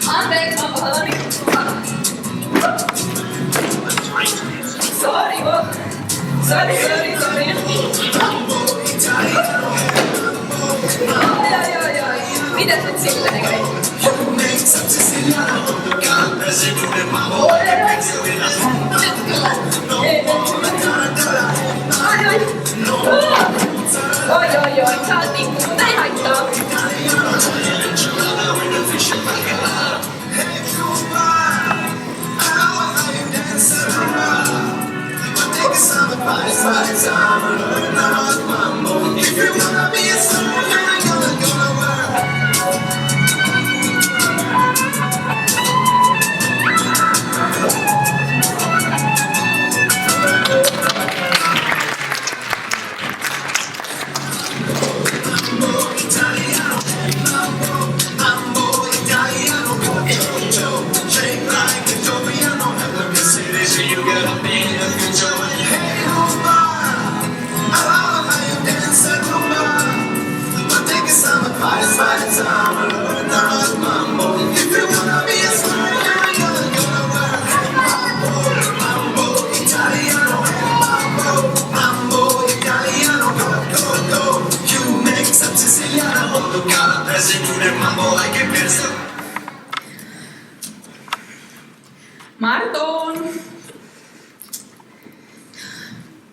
Anteeksi, mä pahoillani. Sori. Ai. Mitäs nyt sitten näkee? Oi. Sä oot tikku, mutta ei haittaa.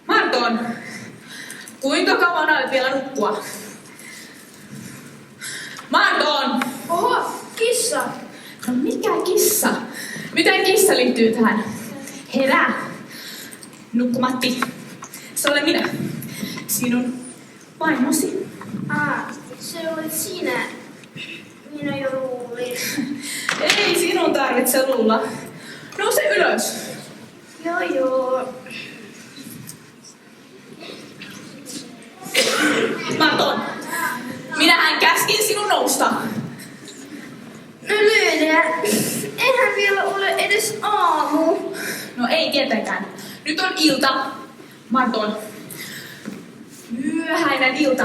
Marton, kuinka kauan aiot vielä nukkua? Marton! Oho, kissa! No mikä kissa? Miten kissa liittyy tähän? Herää! Nukkumatti. Se olen minä. Sinun vaimosi. Se olet sinä. Minä jo luulin. Ei sinun tarvitse luulla. Nouse ylös. Joo. Marton, minähän käskin sinun nousta. No Lyynä, eihän vielä ole edes aamu. No ei tietenkään. Nyt on ilta. Marton, myöhäinen ilta.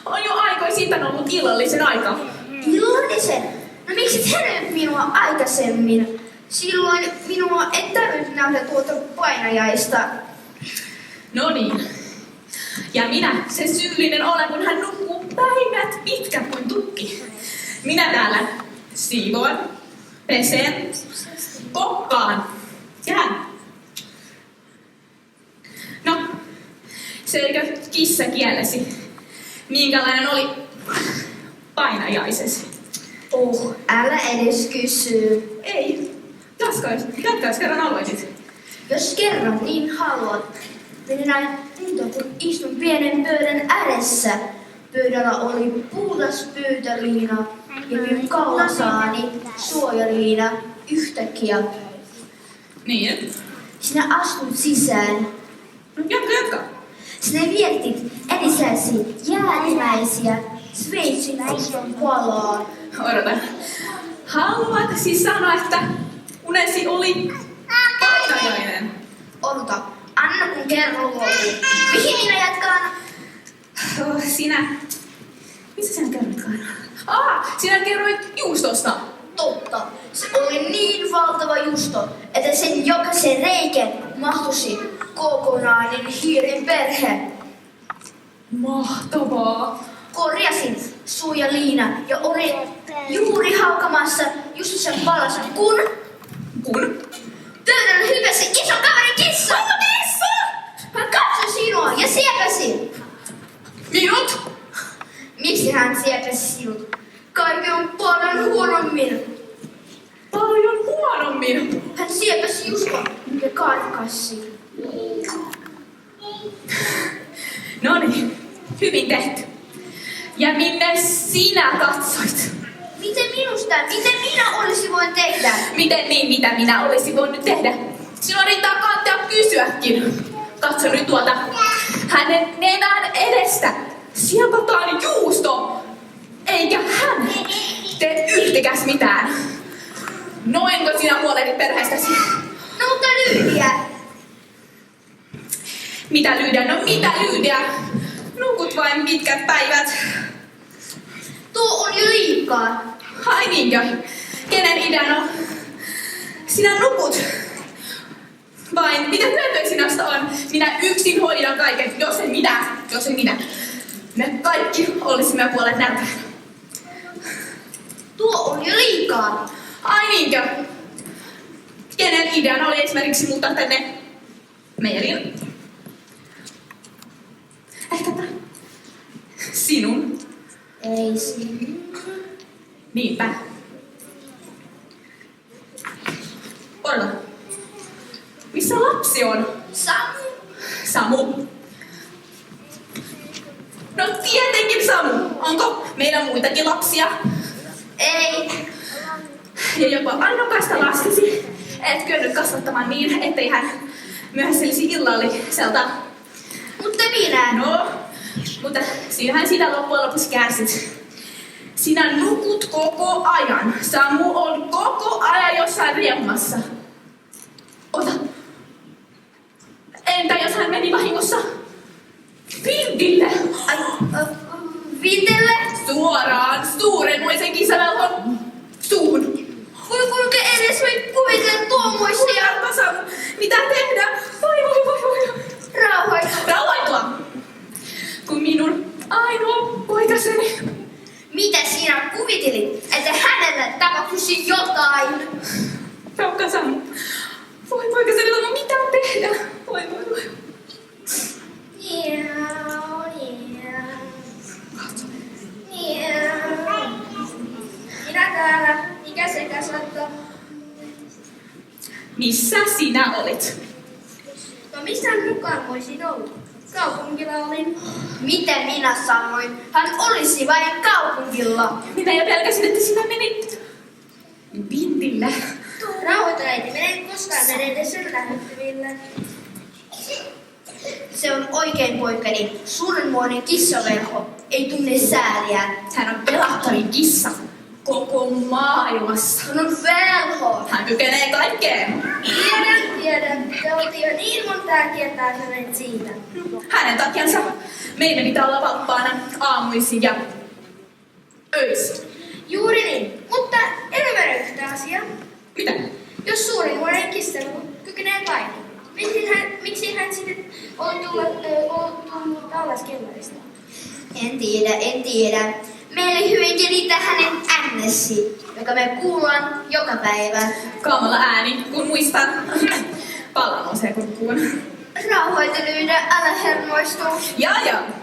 On jo aikoisintaan ollut illallisen aika. Illallisen? No miksi et heränyt minua aikaisemmin? Silloin minua et tarvinnut nähdä tuota painajaista. No niin. Ja minä, se syyllinen olen, kun hän nukkuu päivät pitkät kuin tukki. Minä täällä siivoan, pesen, kokkaan. Jään. No, selkö kissa kielesi? Minkälainen oli painajaisesi? Älä edes kysy. Ei. Jatkaisi kerran aloitit. Jos kerran niin haluat, mennään muuta kun istun pienen pöydän ääressä. Pöydällä oli puhdas pöytäliina ja minun kaulasaani suojaliina yhtäkkiä. Niin. Sinä astut sisään. No, jatka. Sinä vietit edistäsi jäätimäisiä sveitsiläisiä valaa. Odota. Haluat siis sanoa, että unesi oli painajainen? Odota, anna kun kerron lopun. Mihin minä jatkan? Missä sinä kerroitkaan? Sinä kerroit juustosta. Totta, se oli niin valtava juusto, että sen jokaisen reiken mahtuisi kokonainen hiiren perhe. Mahtavaa. Korjasin suu ja liina ja olin juuri haukamassa just sen valasen, kun pöydällä hypäsi iso kaveri kissa! Hän katsoi sinua ja siepäsi. Minut? Miksi hän siepäsi sinut? Kaikki on paljon huonommin. Paljon huonommin. Hän siepäsi Juskon ja karkasi. Noniin, hyvin tehty. Ja minne sinä katsoit? Miten minä olisin voinut tehdä? Miten niin, mitä minä olisin voinut tehdä? Sinua riittää kantaa kysyäkin. Katso nyt tuota hänen nenän edestä. Siepataan juusto. Eikä hän tee yhtikäs mitään. Noinko sinä huolehdit perheestäsi? No mutta Lyydia. Mitä Lyydia? No mitä Lyydia? Nukut vain pitkät päivät. Tuo on jo liikaa. Ai niinkö? Kenen ideana? Sinä nukut. Vain, mitä hyötyä sinästä on? Minä yksin hoidan kaiken, jos en minä. Me kaikki olisimme puolet nälkään. Tuo on jo liikaa. Ai niinkö? Kenen ideana oli esimerkiksi muuttaa tänne meidän? Ehkäpä sinun. Ei sinun. Niinpä. Orla. Missä lapsi on? Samu. No tietenkin Samu. Onko meillä muitakin lapsia? Ei. Ja jopa ainokasta lastesi et kyennyt kasvattamaan niin, ettei hän myöhästelisi illalliselta. Mutta minä. No, mutta sinähän sitä loppujen lopuksi kärsit. Sinä nukut koko ajan. Samu on koko ajan jossain riehumassa. Ota. Entä jos hän meni vahingossa vintille? Vintille? Suoraan suurenmoisen kissavelhon suuhun. Voi kulke edes voi kuvitella tuommoisia. Samu, mitä tehdä? Voi. Rauhoitua. Kun minun ainoa poikaseni. Mitä sinä kuvittelit, että hänelle tapahtuisi jotain? Raukka Samu. Voi poikaseni, ei ole mitään tehdä. Voi. Minä täällä, mikä se kasvattaa? Missä sinä olit? No missä mukaan voisin olla? Kaupungilla olin. Miten minä sanoin? Hän olisi vain kaupungilla. Minä jo pelkäsin, että sinä menit vintille. Rauhoita äiti, minä en koskaan mene edes sen lähettyville. Se on oikein poikani. Suurenmoinen kissavelho. Ei tunne sääliä. Hän on pelattavin kissa koko maailmassa. Hän on velho. Hän kykenee kaikkeen. Tiedän. Te olette jo niin montaa kertaa sanoneet siitä. Hänen takiansa meidän pitää olla valppaana aamuisin ja öisin. Juuri niin. Mutta en ymmärrä yhtä asiaa. Mitä? Jos suurenmoinen kissavelho kykenee kaiken, miksi hän sitten on tullut alas kellarista? En tiedä. Meille hyvinkin riittää hänen äänesi, joka me kuullaan joka päivä. Kamala ääni, kun muistan. Palla nousee kurkkuun. Rauhoitelyydä, älä hermoistu. Joo,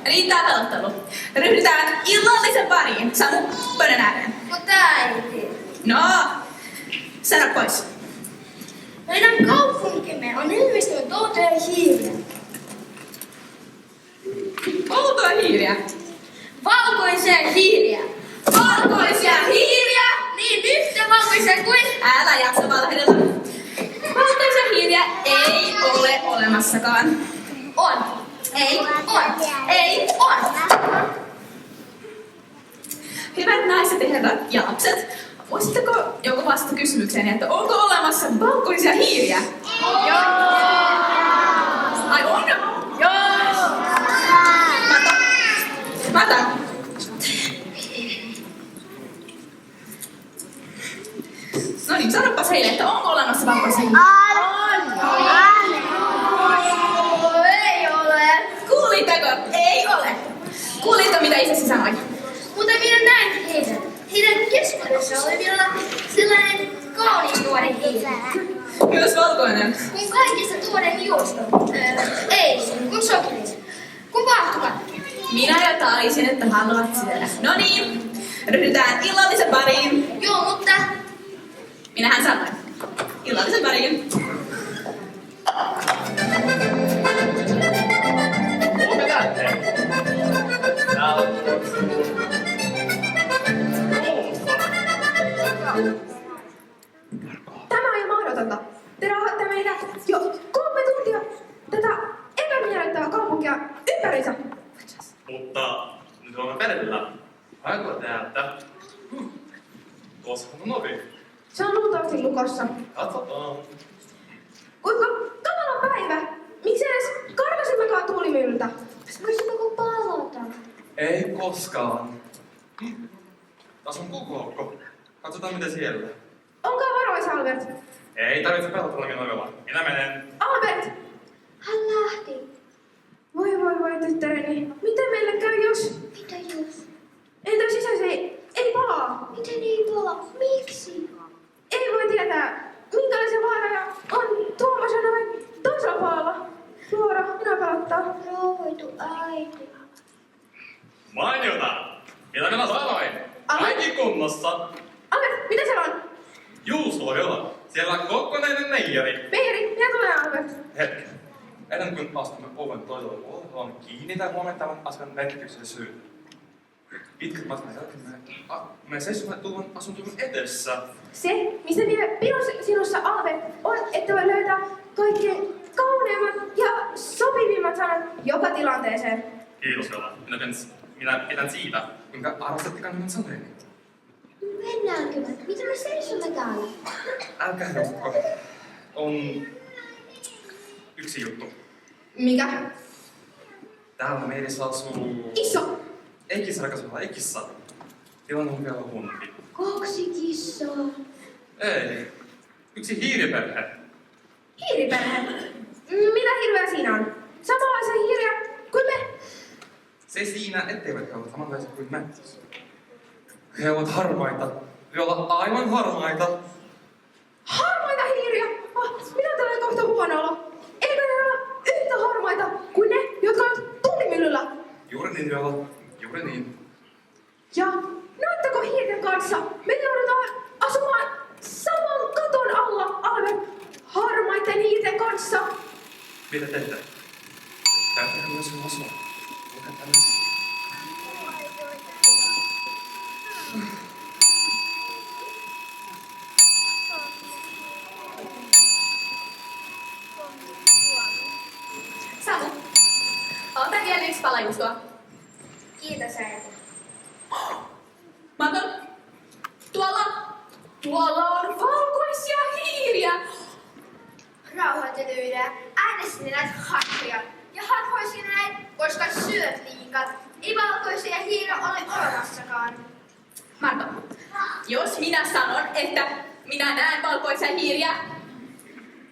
riittää pelottelu. Ryhdytään illallisen pariin. Samu, pöydän ääreen. Mutta äiti. No, sano pois. Meidän kaupunkimme on ilmestynyt outoja hiiriä. Outoa hiiriä. Valkoisia hiiriä. Valkoisia hiiriä! Niin yhtä valkoisia kuin... Älä jaksa valhehdella. Valkoisia hiiriä ei ole olemassakaan. On. Ei on. Hyvät naiset ja herrat ja lapset, voisitteko joko vastata kysymykseen, että onko olemassa valkoisia hiiriä? Joo! Ai on? Joo! Mata. No niin, sanopas heille, että onko olemassa valkoisia hiiriä? Ei ole. Kuulitteko? Ei ole. Kuulitteko, mitä isäsi sanoi? Mutta minä näin heidän. Heidän keskuudessa oli vielä sellainen kaunis nuori hiiri. Myös valkoinen. Kun kaikista tuoden juusto. Ei, kun sokeri. Kun vaahtopätkä. Minä jo taisin, että haluat syödä. No niin, ryhdytään illallisen pariin. Joo, mutta... Minähän sanoin. Illallisen pariin. Tämä on jo mahdotonta. Te rauhoitte meitä jo 3 tuntia tätä epämiellyttävää kaupunkia ympäriinsä. Mutta nyt olemme perillä. Aiko täältä? Koska on ovi. Se on luultavasti lukossa. Katsotaan. Kuinka kamala päivä? Miksi edes karkasimmekaan tuulimyllyltä? Voisitko palata? Ei koskaan. Tässä on kukoukko. Katsotaan mitä siellä. Onkaan varoisa, Albert. Ei tarvitse pelotella minua vielä. Minä menen. Albert! Hän lähti. Voi, tyttäreni. Miten meille käy, jos... Mitä jos? Entä sisäsi ei palaa? Miten ei palaa? Miksi? Ei voi tietää, minkälaisia vaaroja on tuommoisena vai toisella puolella. Luora, minä pelottaa. Rauhoitu äiti. Mainiota! Mitä minä sanoin? Kaikki kunnossa. Albert, mitä siellä on? Juustohjola. Siellä on kokonainen meijeri. Meijeri, minä tulee, Albert. Hetki. Ennen kuin astumme oven toiselle puolelle, haluan kiinnittää huomiota asian merkityksen syyn. Pitkät matkan jälkeen me seisomme tuon asuntomme edessä. Se, mistä vie pirun sinussa, Albert, on, että voi löytää kaikkein kauneimmat ja sopivimmat sanat joka tilanteeseen. Kiitos, Jola. Minä pidän siitä, kuinka arvostattekaan minun sanoeni. Mennäänkö me? Mitä me seisomme täällä? Älkää noustako. On yksi juttu. Mikä? Täällä meidässä asuu... Iso. Ei kissa, rakas olla, ei kissa. Tilanne on vielä huonompi. 2 kissaa. Ei. Yksi hiiriperhe. Hiiriperhe. Mitä hirveä siinä on? Samanlaisia hiiriä kuin me. Se siinä, etteivät he ole samanlaisia kuin me. He ovat harmaita. He ovat aivan harmaita. Harmaita hiiriä? Minä tulee kohta huono olo. Eikö ne ole yhtä harmaita kuin ne, jotka ovat tullimyllyllä? Juuri niin, Jola. Juuri niin. Ja näyttäkö hiirten kanssa? Me joudutaan asumaan saman katon alla, Albert, harmaiden hiirten kanssa. Mitä teette? Käyttäkö myös sinun asua? Luken tällaisia. Samu, ota vielä 1 pala juustoa. Kiitos äiti. Maton, tuolla on valkoisia hiiriä. Rauhoitelyydä. Äänestin näitä harvoja. Ja harvoisin näin, koska syöt liikaa. Ei valkoisia hiiriä ole olemassakaan. Marto, jos minä sanon, että minä näen valkoisia hiiriä,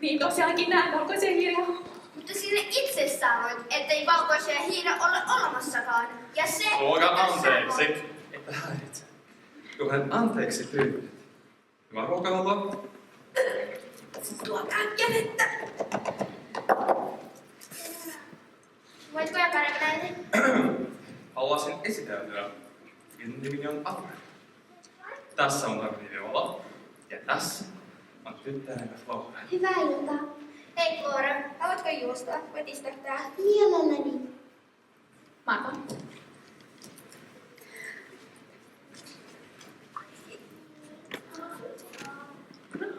niin tosiaankin näen valkoisia hiiriä. Mutta sinä itse sanoit, ettei valkoisia hiiriä ole olemassakaan. Ja se... Suoka anteeksi, että häiritse. Tulen anteeksi pyydät. Hyvä ruokavallo. Tuokaa kädettä. Voitko jakaa näitä? Haluaisin esiteltyä. Minun nimeni on Albert. Tässä on tarvini Viola. Ja tässä on tyttäremme Flora. Hyvää iltaa. Hei Flora, haluatko juustoa? Voit istua tää. Mielelläni. Marko.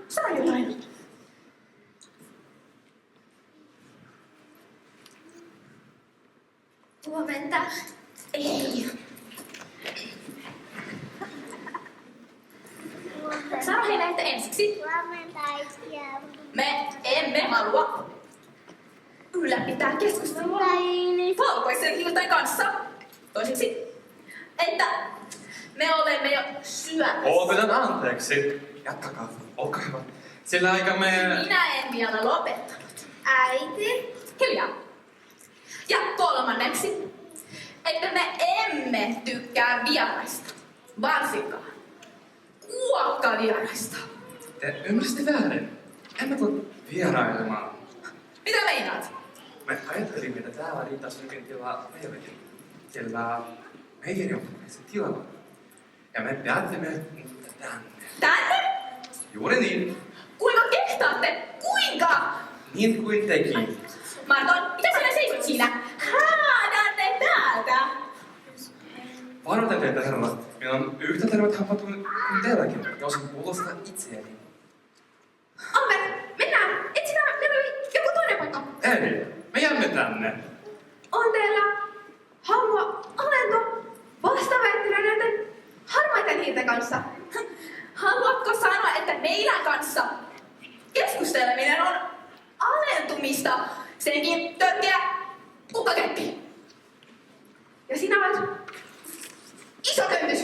Sano jotain. Huomenta. Ei. Sano heille, että ensiksi me emme halua ylläpitää keskustelua valkoisen hiirten kanssa. Toiseksi, että me olemme jo syömässä. Pyydän anteeksi. Jatkakaa. Olkaa hyvä. Sillä aika me... Minä en vielä lopettanut. Äiti. Hiljaa. Ja kolmanneksi, että me emme tykkää vieraista. Varsinkaan kuokkavieraista. Te ymmärsitte väärin. Emme tule vierailemaan. Mitä meinaat? Me ajattelimme, että täällä riittäisi hyvin tilaa meillekin. Sillä meijeri on se tilalla. Ja me päätimme muuttaa tänne. Tänne? Juuri niin. Kuinka kehtaatte? Kuinka? Niin kuin tekin. Marton, mitä sinä seisot siinä? Häädänne täältä! Varoitan teitä, herra. Meillä on yhtä terveet hampaat kuin teilläkin, jos on puolustaa itseäni. Albert, mennään. Etsitään, meillä oli joku toinen paikka. Ei, me jäämme tänne. On teillä halua alento vastaväittelyä näiden harmaiden hiirten kanssa. Haluatko sanoa, että meidän kanssa keskusteleminen on alentumista? Senkin törkeä kukkakeppi. Ja sinä olet iso köytys.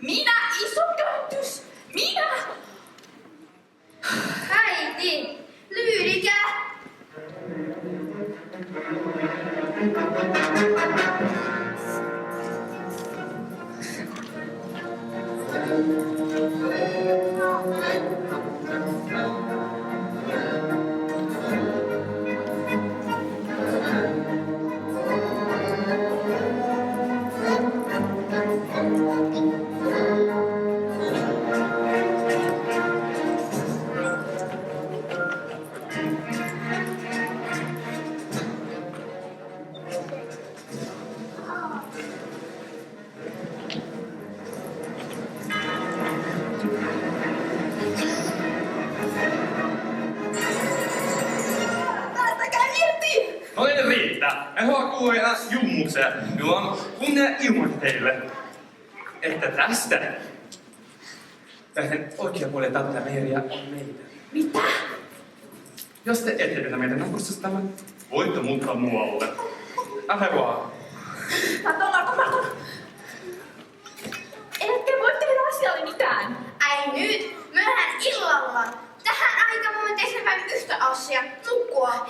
Minä iso köytys? Minä? Päästäkää irti! No ei riittää. En halua kuulla enää jummuksia. Minulla on kunnia ilmoittaa teille, että tästä tähän oikea puolella tätä meriä on meitä. Mitä? Jos te ette pidä meidän naapurista tämän, voitte muuttaa muualle. Älä vaan. Marko. Etkä voi tehdä asialle mitään. Ai nyt, myöhään illalla. Tähän aikaan voimme tehdä vain yhtä asiaa, nukkua.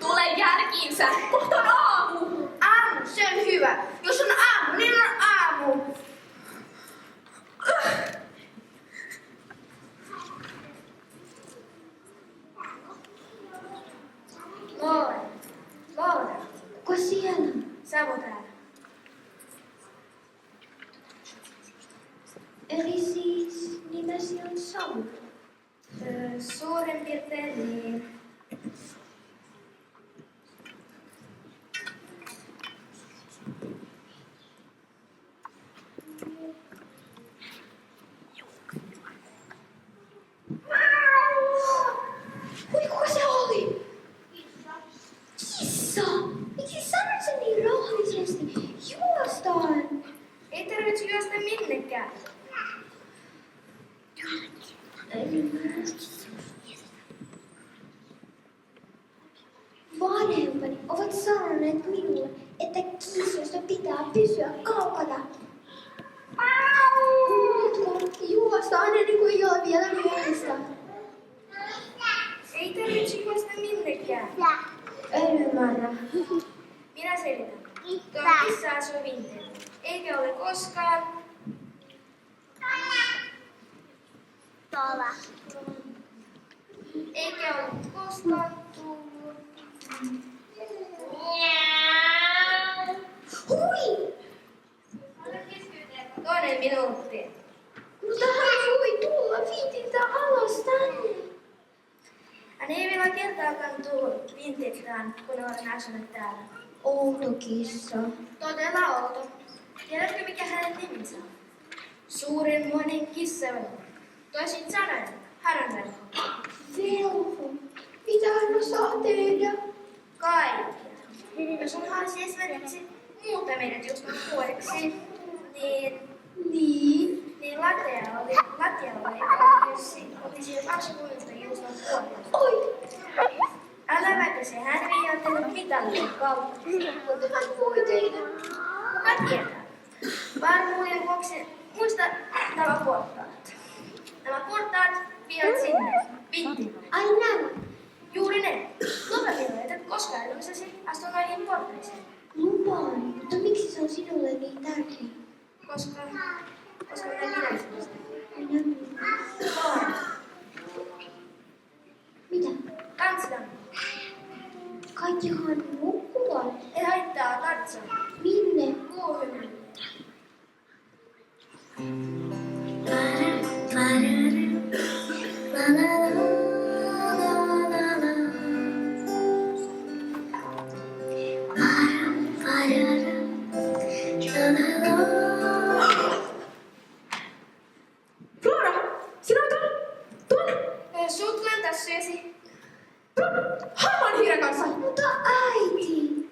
Tule järkiinsä. Kohta on aamu. Aamu, se on hyvä. Jos on aamu, niin on aamu. Laura. Kuka siellä? Savu täällä. Eli siis nimesi on Samu. Suurin piirtein niin. Kuka se oli? Kissa! Miksi sanoit sen niin rauhallisesti? Juostaan! Ei tarvitse juosta minnekään. Vanhempani ovat sanoneet minulle, että kissoista pitää pysyä kaukana. Kuulitko? Juostaan ennen kuin ei ole vielä myöhäistä. Ei tarvitse juosta minnekään. En ymmärrä. Minä selitän. Tuo kissa asuu Vinteellä. Eikä ole koskaan... Eikä ole koskaan tullut... Hui! Toinen minuutti. Mutta hän voi tulla viitintä alas tänne. Hän ei vielä kertaakaan tullut Vintettään, kun olen asunut täällä. Outo kissa. Todella outo. Tiedätkö, mikä hänen nimensä on? Suurenmoinen kissavelho. Toisin sanoen, hän on velho. Velho. Mitä hän osaa tehdä? Kaikkea. Jos on haluaisi esimerkiksi muuttaa meidät just vuodeksi, niin lattialla oli siellä 20 juuston puolella. Oi! Älä väkäse, hän ei ole tehnyt mitään kautta. Mutta hän voi tehdä. Kuka tietää? Varmuuden vuoksi muista nämä portaat. Nämä portaat vievät sinne, Vinttiin. Ai nämä. Juuri ne. Lupa minulle, että koskaan en osasi astua noihin portaisiin. Lupaan. Mutta miksi se on sinulle niin tärkeä? Koska minä pidän sinusta. Minä. Mitä? Katsotaan. Kaikkihan nukkuvat. Ei haittaa katsoa. Minne? Kuuhyn. Flora, sinä olet tuonne Sutlen tassuesi. harmaan hiiren kanssa. Mutta äiti.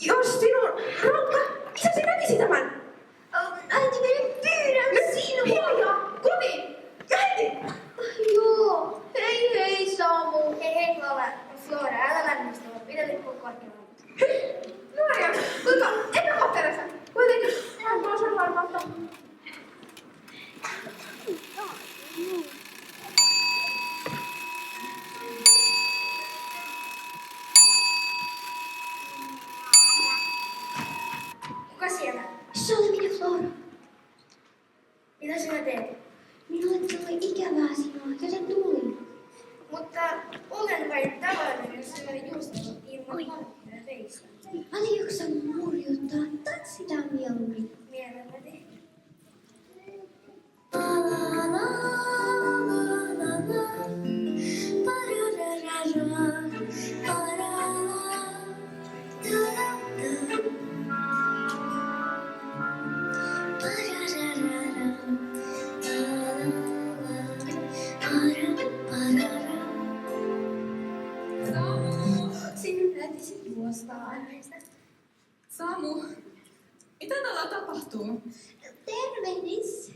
Jos sinun ronkka isäsi näkisi tämän. Äiti, minä pyydän sinua. Hiljaa, kotiin ja heti. Joo. Hei Samu. Hei Flora, älä lämmistua. Pidä lippua korkealla. Maria, kuinka epäkohteellista. Kuitenkin hän on sen varmasta. Mitä sinä teet? Minulle tuli ikävää sinua, joten tulin. Mutta olen vain tavallinen, jos sinä juustoa ilman markkinoita veistä. Paljonko sä murjuttaa? Tanssitaan mieluummin. Mielelläni. Sinun täytyisi juosta aineesta. Samu, mitä täällä tapahtuu? Tervehdys.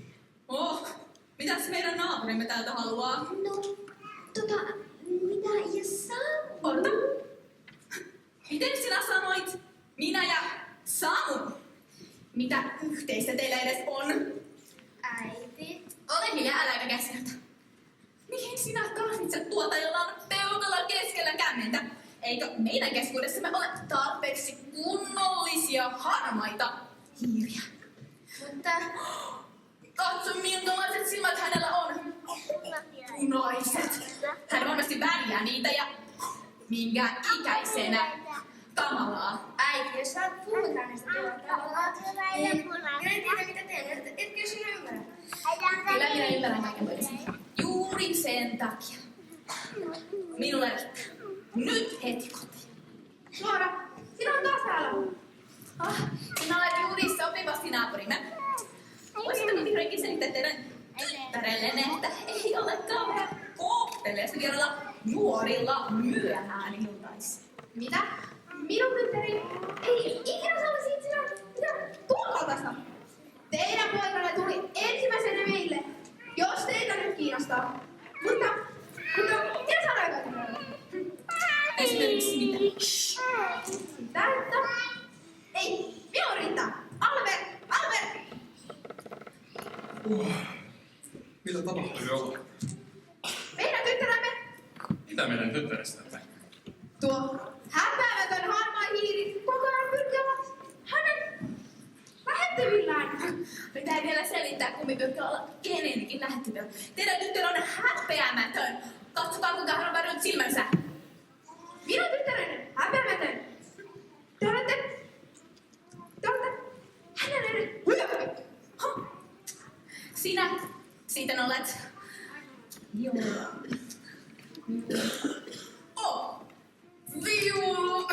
Oh, mitäs meidän naapurimme täältä haluaa? No, mitä ja Samu? Odota. Miten sinä sanoit? Minä ja Samu. Mitä yhteistä teillä edes on? Äiti. Ole hiljaa, äläkä käskeltä. Mihin sinä tarvitset tuota, jolla on peukalla keskellä kämmentä? Eikö meidän keskuudessamme ole tarpeeksi kunnollisia harmaita hiiriä? Mutta Katso, minkälaiset silmät hänellä on. Punaiset. Hän varmasti värjää niitä ja minkä ikäisenä kamalaa. äiti, jos sä puhut hänestä tuolla tavalla, niin minä en tiedä mitä teen. Etkö sinä ymmärrä? Kyllä minä ymmärrän kaiken toisen. Juuri sen takia. Minulle riittää. Nyt heti kotiin. Noora, sinä on taas täällä. Sinä olet juuri sopivasti naapurimme. Voisitteko vihdoinkin selittää teidän tyttärellenne, että ei ole kauhean kohteleesta kerralla nuorilla myöhään iltaisin? Mitä? Minun tyttäri ei ikinä saisi itsenä tuokaltaista. Teidän poikanne tuli ensimmäisenä meille, jos teitä nyt kiinnostaa. Mutta mitä sanoiko minulle? Esimerkiksi mitä? Sitä, että... Ei, minun riittää. Albert! Mitä tapahtui olla? Meidän tyttäremme, Mitä meidän tyttärestämme? tuo häpeämätön harmaa hiiri, koko ajan pyrkii olla hänen lähettyvillään. Pitää vielä selittää, kumpi pyrkii olla kenenkin lähettyvillä. Teidän tyttö on häpeämätön. Katsokaa, kuinka hän on värjnyt silmänsä. Minun tyttärenne, häpeämätön. Te olette hänen ennen hyökätty. Sinä sitten olet... Joo. Oh! Viulu!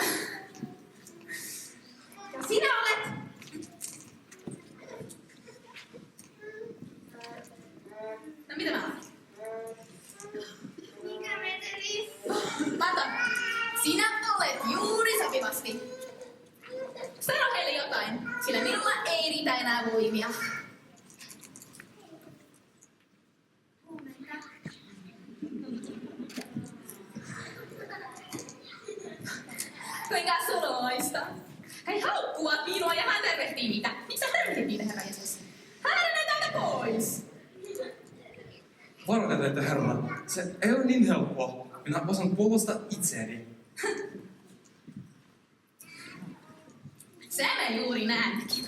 Ja sinä olet... No mitä mä oon? Mikä meteli? Kato, sinä olet juuri sopivasti. Sano heille jotain, sillä minulla ei riitä enää voimia. Kuinka suloista. He haukkuvat minua ja hän tervehtii niitä. Miksi sä tervehdit niitä, herra Jeesus? Häädä ne täältä pois. Varokaa teitä, herra. Se ei ole niin helppoa. Minä osaan puolustaa itseäni. Se me juuri näemmekin.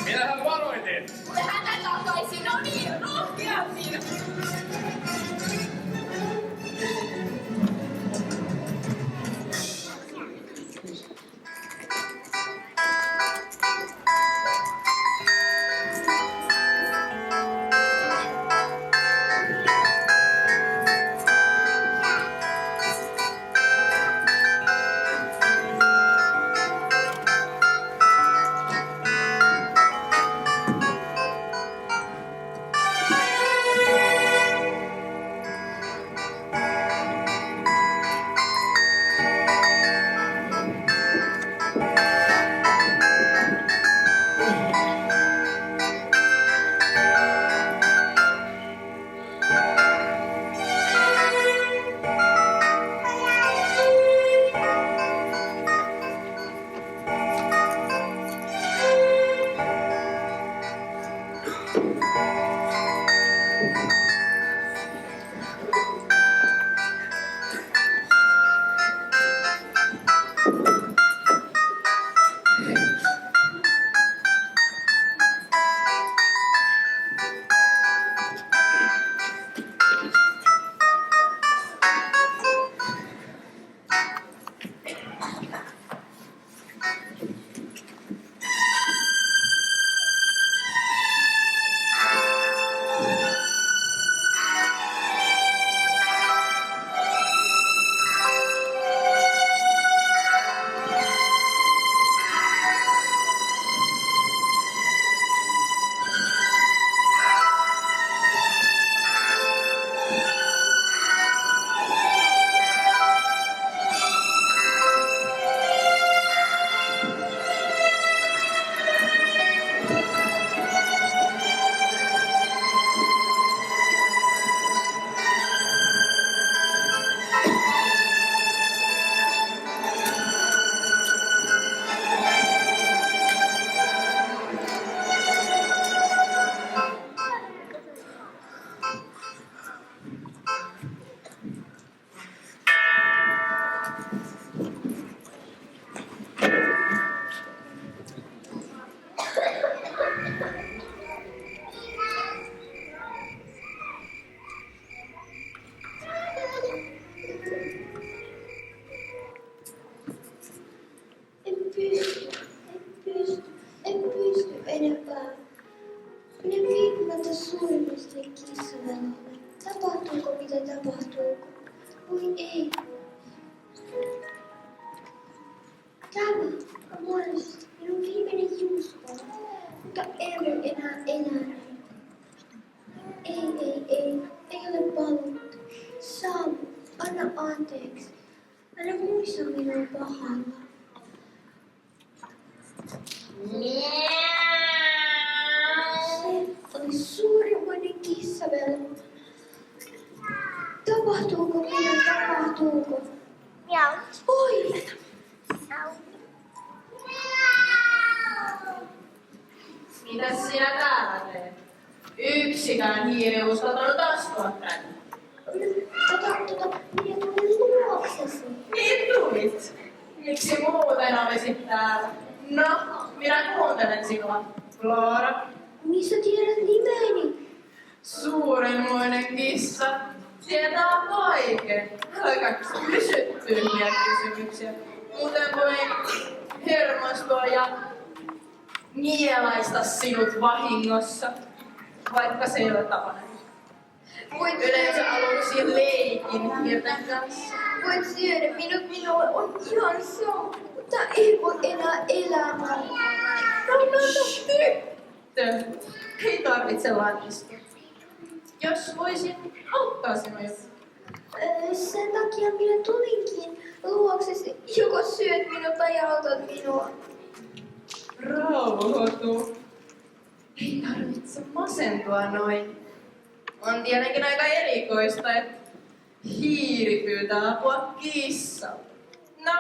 Minähän varoitin! Hän takaisin, no niin, rohkeammin. En pysty enempää. Minä viipymättä suurimmasti kissavelolle. Tapahtuuko mitä tapahtuuko? Voi ei. Tämä on muodollisesti minun viimeinen juusto, mutta ei ole enää eläin. Ei ole paluutta. Saavu, anna anteeksi. Älä muista minua pahalla. Se oli suurimmainen kissavelo. Tapahtuuko mitä tapahtuuko? Miau. Oi! Mitäs sinä täällä teet? Yksikään hiiri ei uskaltanut astua tänne. Minä tulin luoksesi. Niin tulit. Miksi muuten olisit täällä? No, minä kuuntelen sinua, Flora. Missä tiedät nimeni? Suurenmoinen kissa. Tietää kaiken. Älkää kysy tyhmiä kysymyksiä. Muuten voi hermostua ja nielaista sinut vahingossa, vaikka se ei ole tapana. Yleensä aluksi leikin hirten kanssa. Voit syödä minut, minulle on ihan sama, mutta ei voi enää elämää. Tyttö, ei tarvitse lannistua. Jos voisin auttaa sinua jotain. Sen takia minä tulinkin luoksesi. Joko syöt minut tai autat minua. Rauhoitu. Ei tarvitse masentua noin. On tietenkin aika erikoista, että hiiri pyytää apua kissalta. No,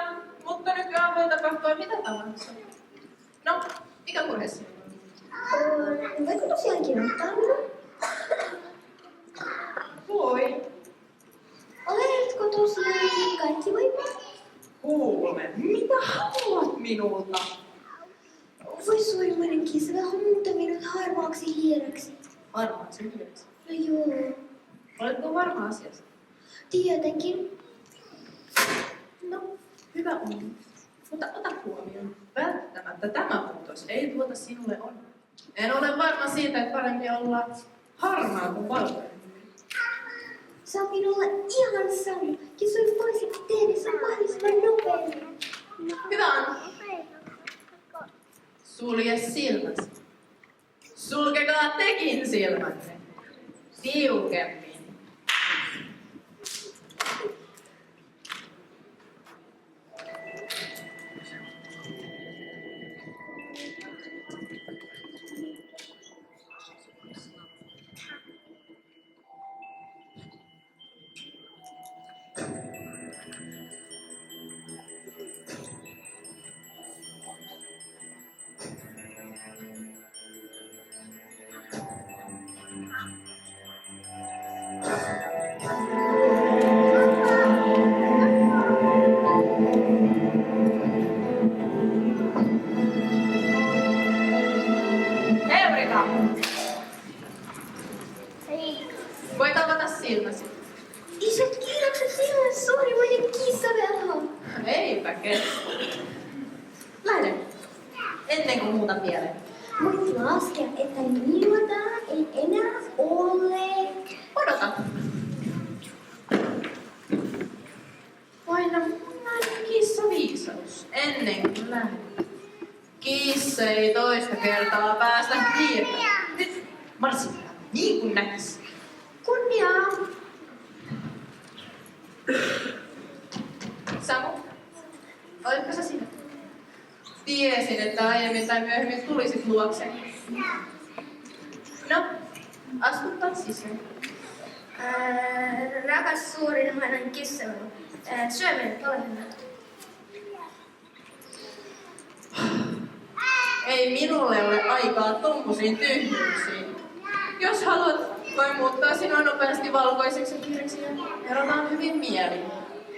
mutta nykyään voi tapahtua mitä tahansa. No, mikä murhe sinulla on? Voitko tosiaankin ottaa minua? Voi. Oletko tosiaankin kaikki voimaa? Kuule, mitä haluat minulta? Voi suurimmainen kissa vähän muuttaa minut harmaaksi hiireksi. Harmaaksi hiireksi. No joo, Oletko varma asiasta? tietenkin. No, hyvä on. Mutta ota huomioon. Välttämättä tämä muutos ei tuota sinulle onnea. En ole varma siitä, että parempi olla harmaa kuin valkoinen. Se on minulle ihan sama. Jos voisit tehdä sen mahdollisimman nopeasti. Hyvä on. Sulje silmäsi. Sulkekaa tekin silmänne. Tiukemmin. Voit avata silmäsi. Isot kiitokset sinulle, suurimainen kissavelho. Eipä kestä. Lähde. Ennen kuin muuta mieleen. Voit laskea, että minua täällä ei enää ole. Odota. Paina punainen kissaviisaus ennen kuin lähdet. Kissa ei toista kertaa päästä hiirtään. Nyt marssi niin kuin näkis. Kunniaa. Samu, olitko sä sinä? Tiesin, että aiemmin tai myöhemmin tulisit luokseni. No, astuttaa sisään. Rakas suurimmainen kissavelho. Syö meidät, ole hyvä. Ei minulle ole aikaa tommosiin tyhmyyksiin. Jos haluat, voi muuttaa sinua nopeasti valkoiseksi hiireksi ja erotaan hyvin mielin.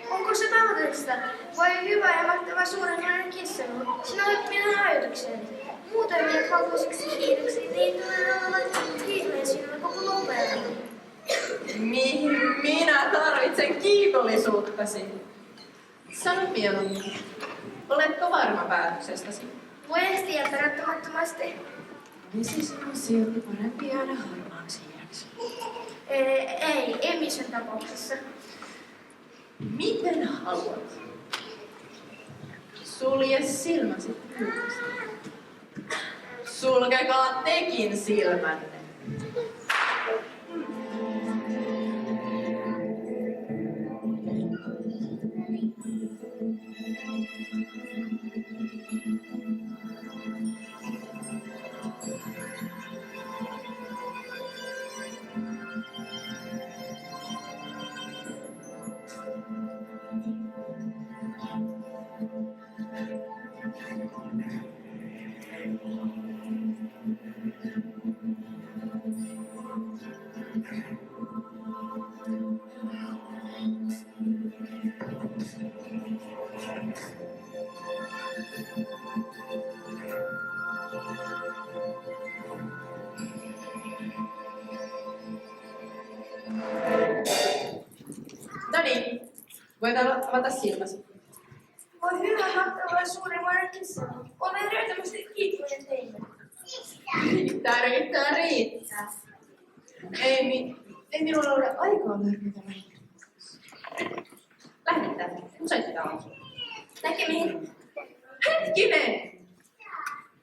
Onko se mahdollista? Voi hyvä ja mahtava suurimmainen kissavelho. Sinä olet minun ajatukseni. Muuten meidät valkoiseksi hiireksi, niin tulee olemaan ihmeen sinulle koko nopeasti. Mihin minä tarvitsen kiitollisuuttasi? Sano mieluummin. Oletko varma päätöksestäsi? Voi ehtiä perättömättömästi. Olisi sinun silti parempi jäädä harmaaksi hiireksi. Ei missään tapauksessa. Miten haluat? Sulje silmäsi pyytästä. Sulkekaa tekin silmänne. No niin, voit avata silmäsi. Voi hyvä, mahtava suurimmainen kissavelho. Olen ehdottomasti kiitollinen teille. Riittää. Ei minulla ole aikaa mörkytä meitä. Lähdetään. Useitetaan. Näkemiin. Hetkinen!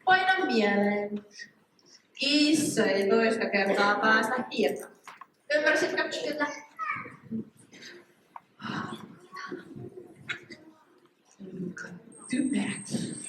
Paina mieleen. Kissa ei toista kertaa päästä hiirtään. Ymmärsitkö? Kyllä. Typerät hiiret.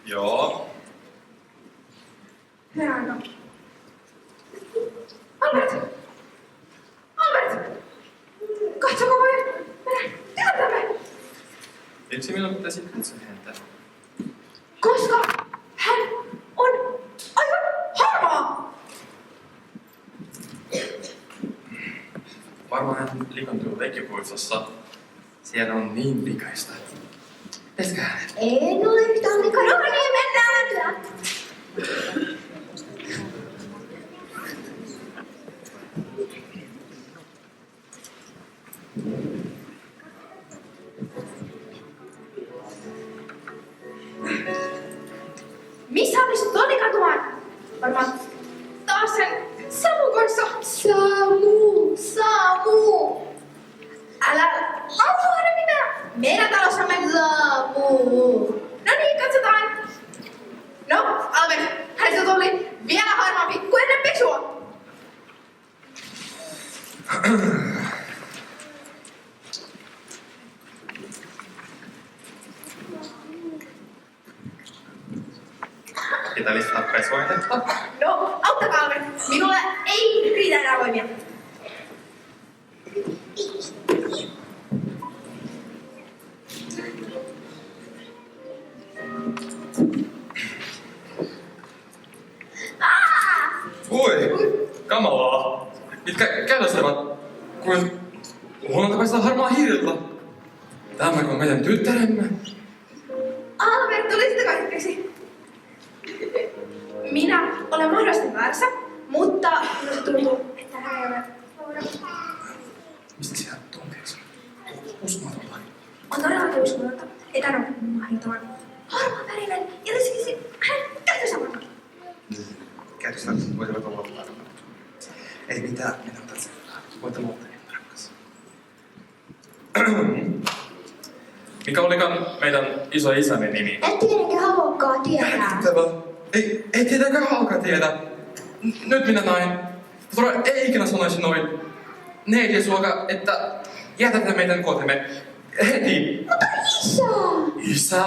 Joo. Herra. Albert! Katsoko voi mennä työntämme? Miksi minun pitäisi katsoa häntä? Koska hän on aivan harmaa! Varmaan hän liikuntuu leikkipuistossa. Siellä on niin likaista. Pitäisikö hän? En ole yhtään liikaa. No niin, mennään. Missä onnisut lonikatumaan? Varmaan taas sen Samun kanssa. Samu! Älä lausua hänen nimeä. Meidän talossamme. Samu! No niin, katsotaan. No, Albert, hän Ketä lisää pesuainetta? No, auttakaa me. Minulle ei riitä enää voimia. Oi, kamalaa. Mitkä käydästävät kuin huonontavaista harmaa hiiriltä. Tämäkö on meidän tyttäremme? Albert, tulisitteko hetkeksi? Minä olen mahdollisesti väärässä, mutta minusta tuntuu, että hän ei ole. Mistä sinä tunteet? Uskomatonta. On todellakin uskomatonta, että hän on mahdoton. Harmaa värinen ja lisäksi hän käytössä varmaan. Käytöstä voisivat olla tarkoitus. Ei mitään, minä otan sen. Voitte luottaa minun rakas. Mikä olikaan meidän iso isämme nimi? Et tietenkään haluakaan tietää. Jännittävä. Ei tietenkään halka tiedä. Nyt minä näin. Todella ei ikinä sanoisi noin. Neljäsuoka, että jätätte meidän kotemme heti. Mutta isä! Isä?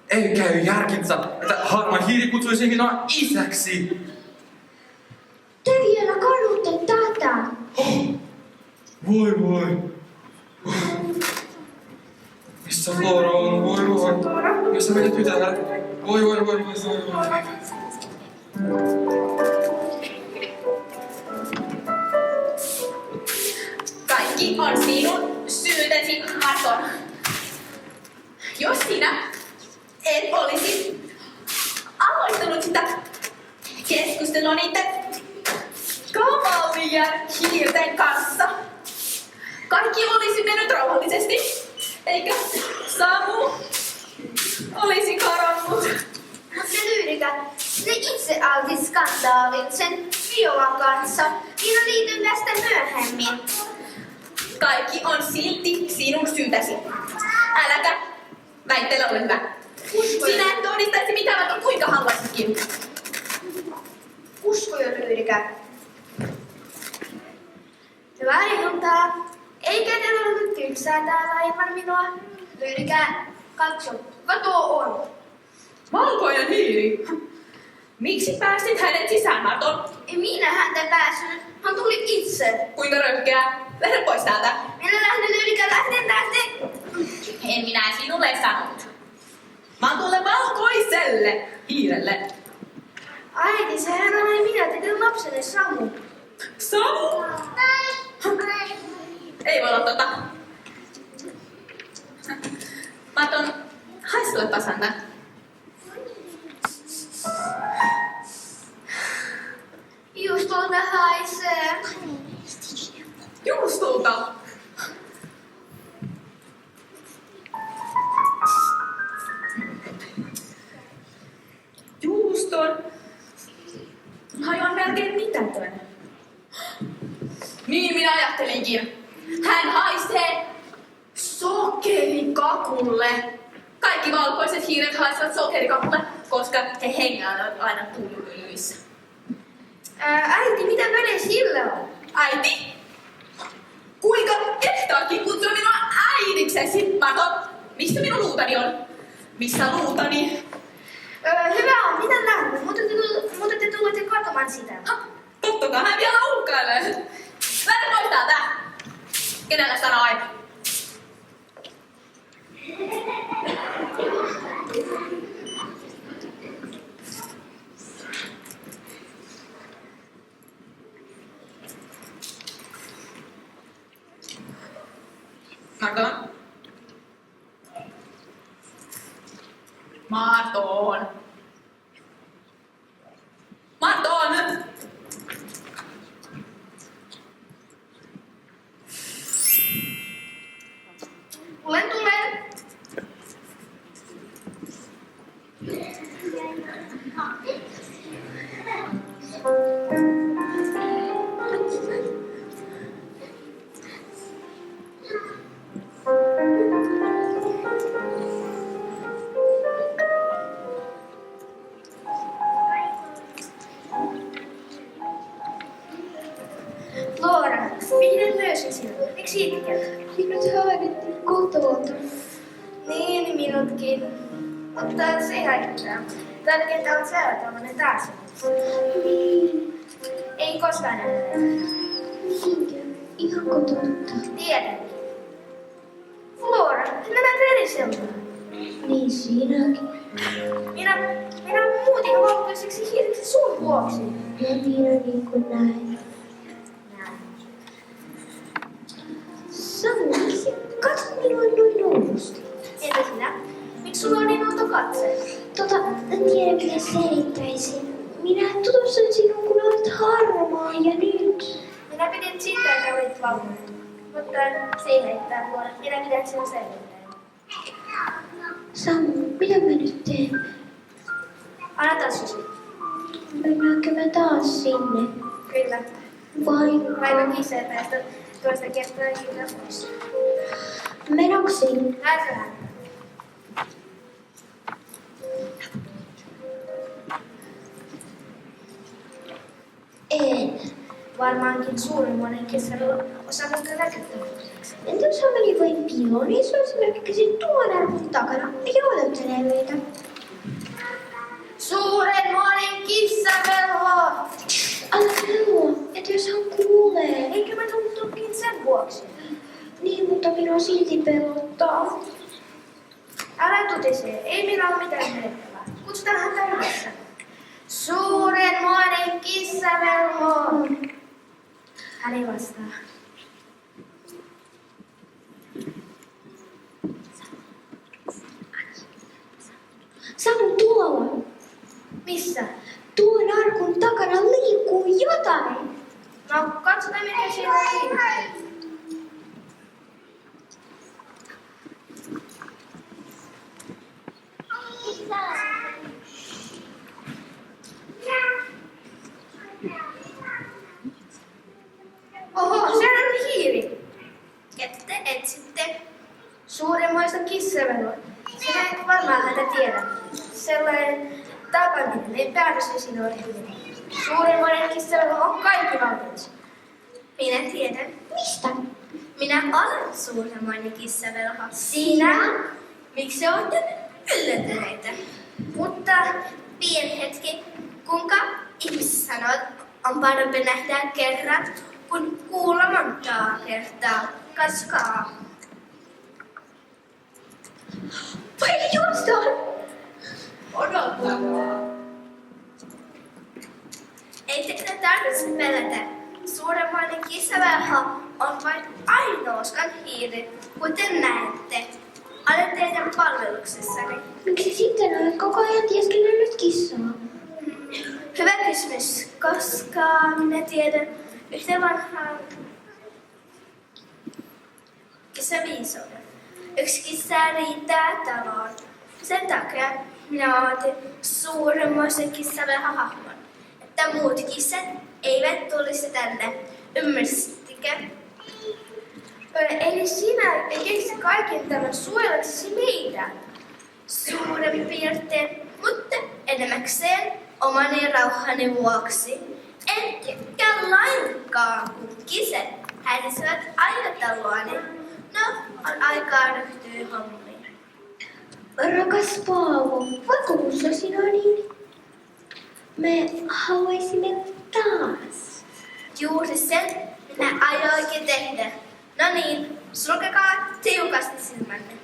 Ei käy järkinsä, että harma hiiri kutsuisi minua isäksi. Te vielä kadutte tätä. Voi. Missä Flora on? Voi. Missä meidän tytär? Voi. Kaikki on sinun syytäsi, Marton. Jos sinä et olisi aloittanut sitä keskustelua niiden kamalien hiirten kanssa, kaikki olisi mennyt rauhallisesti, eikä Samu olisi karannut. Mutta Lyyrika, se itse aloitit skandaalin sen Violan kanssa. Minä liityn tästä myöhemmin. Kaikki on silti sinun syytäsi. Äläkä väittele, ole hyvä. Sinä et todistaisi mitään, vaikka kuinka haluaisitkin. Usko jo, Lyyrika. Hyvää iltaa. Eikä teillä ollut tylsää täällä ilman minua. Lyyrika, katso. Kuka tuo on? Valkoinen hiiri. Miksi päästit hänet sisään, Marton? Ei minä häntä päässyt. Hän tuli itse. Kuinka röyhkeää? Lähde pois täältä. Minä lähden, Lyyrika, lähden. En minä sinulle sanonut. Vaan tuolle valkoiselle hiirelle. Äiti, sehän oli minä, teidän lapsenne Samu. Samu? Ei voi olla tota. Marton, haistelepas häntä. Juustolta haisee. Juustulta. Juuston. Hajoan melkein mitätön. Niin minä ajattelinkin. Hän haisee sokerikakulle. Kaikki valkoiset hiiret haisevat sokerikakulle, koska he hengäävät aina tuulimyllyissä. Äiti, mitä väliä sillä on? Äiti? Kuinka kehtaakin kutsua minua äidiksesi, Marton? Missä minun luutani on? Missä luutani? Hyvä on, mitä lähdemme? Mutta te tulette katsomaan sitä. Totta kai hän vielä uhkailee. Lähde pois täältä! Kenelle sanoi? Marton? Marton! Marton! Tulen. Minä löysin sinut. Eikö siitäkään? Minut häädettiin kotota. Niin, minutkin. Mutta se ei haittaa. Tärkeintä on seuraavana taas. Niin. Ei koskaan enää. Niinkö? Ihanko totta? Tiedän. Flora, nämä veriseltä. Niin sinäkin. Minä muutin valkoiseksi hiireksi sun vuoksi. Ja minä niin kuin näin. Samu, miksi katsot minua noin oudosti? Entä sinä? Miksi sulla on niin outo katse? En tiedä miten selittäisin. Minä tutustin sinun, kun olet harmaa ja nyt. Minä pidin siitä, että olit valkoinen. Mutta se ei heittää vuoda. Minä pidän sinun selvittäin. Samu, mitä mä nyt teen? Anna tassusi. Mennäänkö mä taas sinne? Kyllä. Vai Vaikka kissa ei päästä toista kertaa iltaa pois. menoksi? Näetköhän? En. Varmaankin suurimmoinen kesällä osaamista näkyttävyydeksi. Entä jos hän meni vain piiloon, niin se on esimerkiksi tuon arvon takana ja odottelee meitä. Suurenmoinen kissavelho! Älä pelua, että jos hän kuulee. Eikö mä tultukin sen vuoksi? Niin, mutta minua silti pelottaa. Älä tutise, ei meillä ole mitään menettävää. Kutsutaan häntä yhdessä. Suurenmoinen kissavelho! Hän ei vastaa. Samu tuolla. Missä? Tuon arkun takana liikkuu jotain. No, katsotaan mitä siellä liikkuu. Oho, siellä on hiiri. Ette etsitte suuremmoista kissavelhoa. Sinä et varmaan häntä tiedä. Sellainen tapaaminen ei päädysi sinulle hyvin. Suuremmoinen kissavelho on kaikki valmius. Minä tiedän. Mistä? Minä olen suuremmoinen kissavelho. Sinä? Miksi olette yllätyneitä? Mutta pieni hetki. Kuinka ihmiset sanovat, on parempi nähdä kerran, kun kuulla montaa kertaa. Katsokaa. Vai juostaan? Odottakaa. Ei teitä tarvitse pelätä. Suuremmoinen kissavelho on vain ainoastaan hiiri, kuten näette. Olen teidän palveluksessani. Miksi sitten olet koko ajan tieskennellyt kissaa? Hyvä kysymys, koska minä tiedän yhden vanhan kissaviisauden. Yksi kissa riittää taloon. Sen takia minä otin suuremmoisen kissavelhohahmon, että muut kissat eivät tulisi tänne. Ymmärsittekö? Eli sinä keksi kaiken tämän suojellaksesi meitä. Suuren piirtein, mutta enemmäkseen omani rauhani vuoksi. En tykkää lainkaan, kun kissat häirisivät aina taloani. No, on aikaa ryhtyä hommiin. Rakas Paavo, vakuussa sinua niin? Me haluaisimme taas. Juuri sen minä ajoinkin tehdä. No niin, sulkekaa tiukasti silmänne.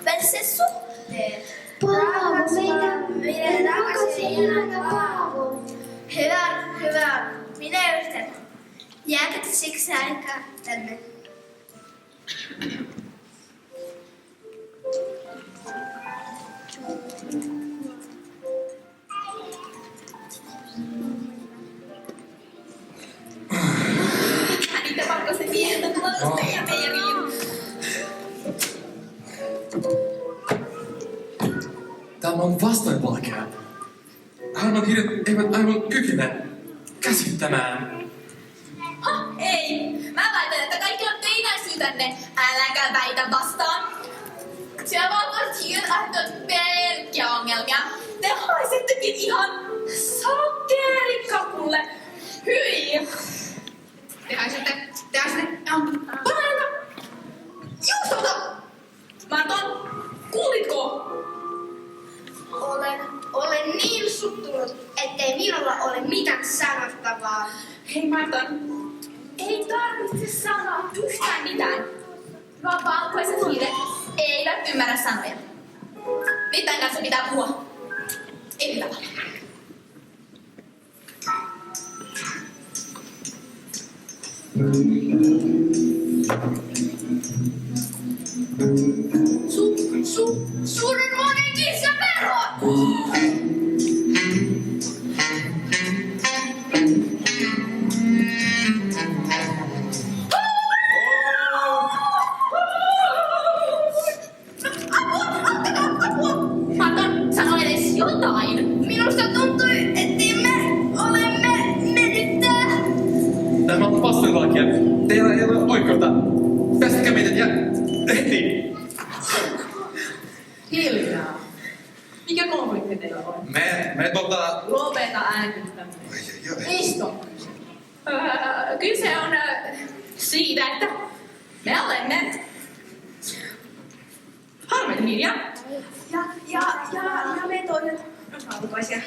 väliset suhteet. Paavo, meidän rakas ja ihana Paavo. Hyvä. Minä yritän. Jääkö siksi aikaa tänne? Niitä pakko se mieltä tuolla ja meijeriin. Tämä on vastoinvalkea. Harmaat hiiret eivät aivan kykene käsittämään. Ei. Mä väitän, että kaikki on teidän syytänne. Äläkä väitä vastaan. Siellä valkoiset hiiret aiheuttavat pelkkiä ongelmia. Te haisettekin ihan sakerikakulle. Hyi. Te haisette paranna. Juustolta. Marton, kuulitko? Olen niin suttunut, ettei minulla ole mitään sanottavaa. Hei Marton, ei tarvitse sanoa yhtään mitään. Nuo valkoiset hiiret eivät ymmärrä sanoja. Mitään kanssa pitää puhua. Ei mitään paljon. Suuren monen kissan vero! Marton, sano edes jotain. Minusta tuntui, ettei me olemme mennyttää. Tämä on vastoinvalkea. Teillä ei ole oikeutta. Päästäkää meidät ja heti. Hiljaa. Mikä konflikti teillä on? Me Lopeta äänestäminen. Istu. Kyse on siitä, että me olemme harmaita hiiriä. Ja me toiset valkoisia.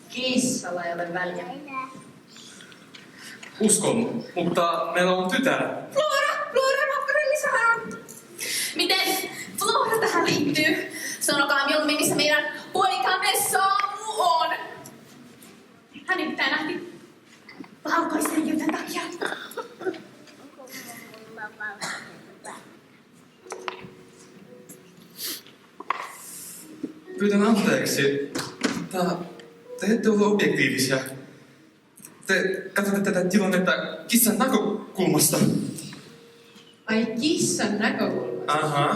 Kissalla ei ole väliä. uskon, mutta meillä on tytär. Flora Makkarillisahan. Miten Flora tähän liittyy? Sanokaa mieluummin, missä meidän poikamme Samu on. Hän nimittäin nähti valkoisen jytän takia. Pyydän anteeksi, mutta te ette ole objektiivisia. Te katsotte tätä tilannetta kissan näkökulmasta. Ai kissan näkökulmasta? Aha.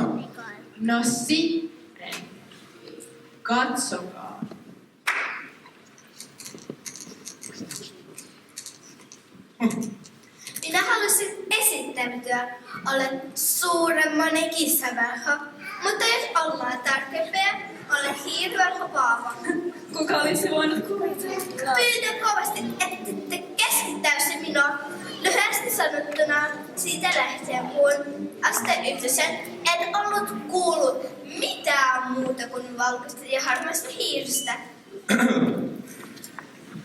No sitten. Katsokaa. Minä halusin esittäytyä. Olen suuremmoinen kissaverho. Mutta jos ollaan tarkempia, olen hiiriverho Paavo. Kuka olisi voinut kuvitella? Pyydän kovasti, ette keskittäisi minua. Lyhyesti sanottuna siitä lähtien, kun asteyhteisön en ollut kuullut mitään muuta kuin valkoista ja harmaista hiiristä.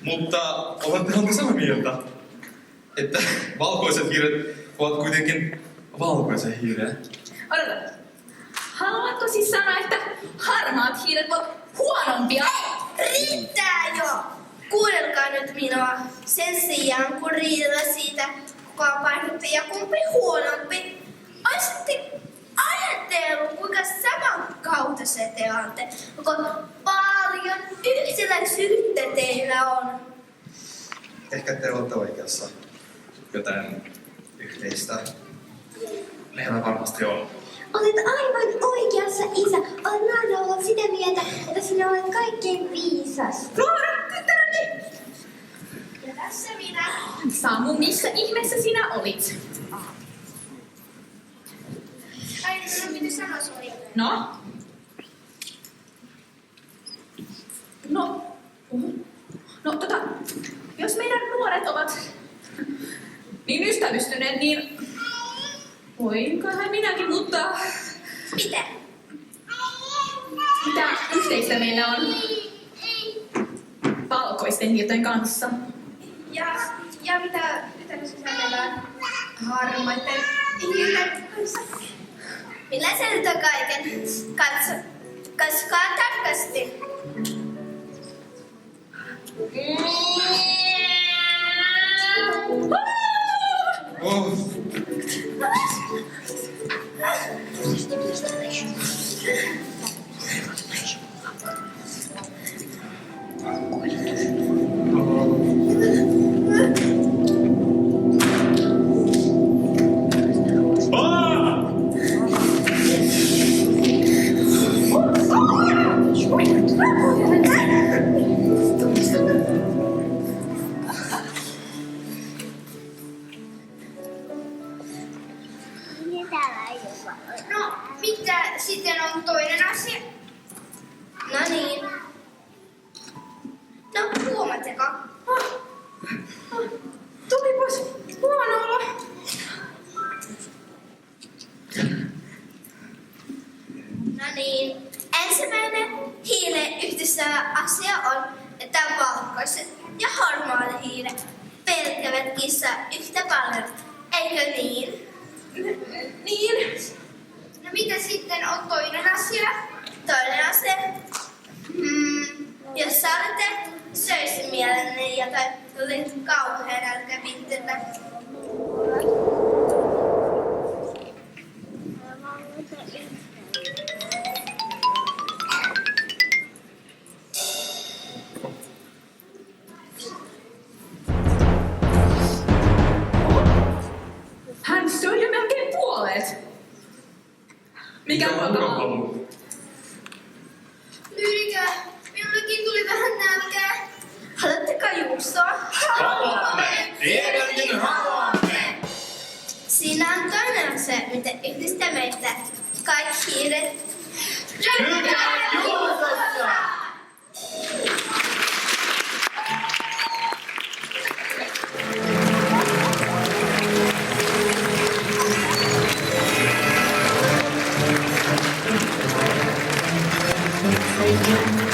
Mutta olettehan te samaa mieltä, että valkoiset hiiret ovat kuitenkin valkoisen hiiren. Odota. Haluatko siis sanoa, että harmaat hiiret ovat huonompia? Riittää jo! Kuunnelkaa nyt minua. Sen sijaan, kun riidellä siitä, kuka on parempi ja kumpi huonompi, olisitte ajatellut, kuinka samankautaiset te olette. Kuinka paljon yhtäläisyyttä teillä on. Ehkä te olette oikeassa. Jotain yhteistä. Meillä varmasti on. Olet aivan oikeassa, isä. Olen aina ollut sitä mieltä, että sinä olet kaikkein viisas. Flora, tyttäreni! Ja tässä minä. Samu, missä ihmeessä sinä olit? Äiti, sinun piti sanoa sori. No? Jos meidän nuoret ovat niin ystävystyneet, niin voinkohan minäkin, mutta Mitä? mitä yhteistä meillä on valkoisten hiirten kanssa? Ja mitä sisällään harmaiden hiirten kanssa? Minä selitän kaiken. Katsokaa tarkasti. Oh. No, mitä sitten on toinen asia? No niin. No, huomatteko? Tulipas huono olo. No niin. Ensimmäinen hiilen yhdistävä asia on, että valkoiset ja hormonihiilet pelkävät kissaa yhtä paljon. Eikö niin? Niin. No mitä sitten on toinen asia? Toinen asia? Jos sä olette söisin mielenne jotain, tuli kauhean nälkäpintettä. Hän söi jo melkein puolet. Mikä ruokahalu? Lyykö? Minullekin tuli vähän nälkää. Haluatteko juustoa? Haluamme! Tietenkin haluamme! Siinä on toinen asia, mitä yhdistää meitä. Kaikki hiiret. Tykkään juustosta! Thank you.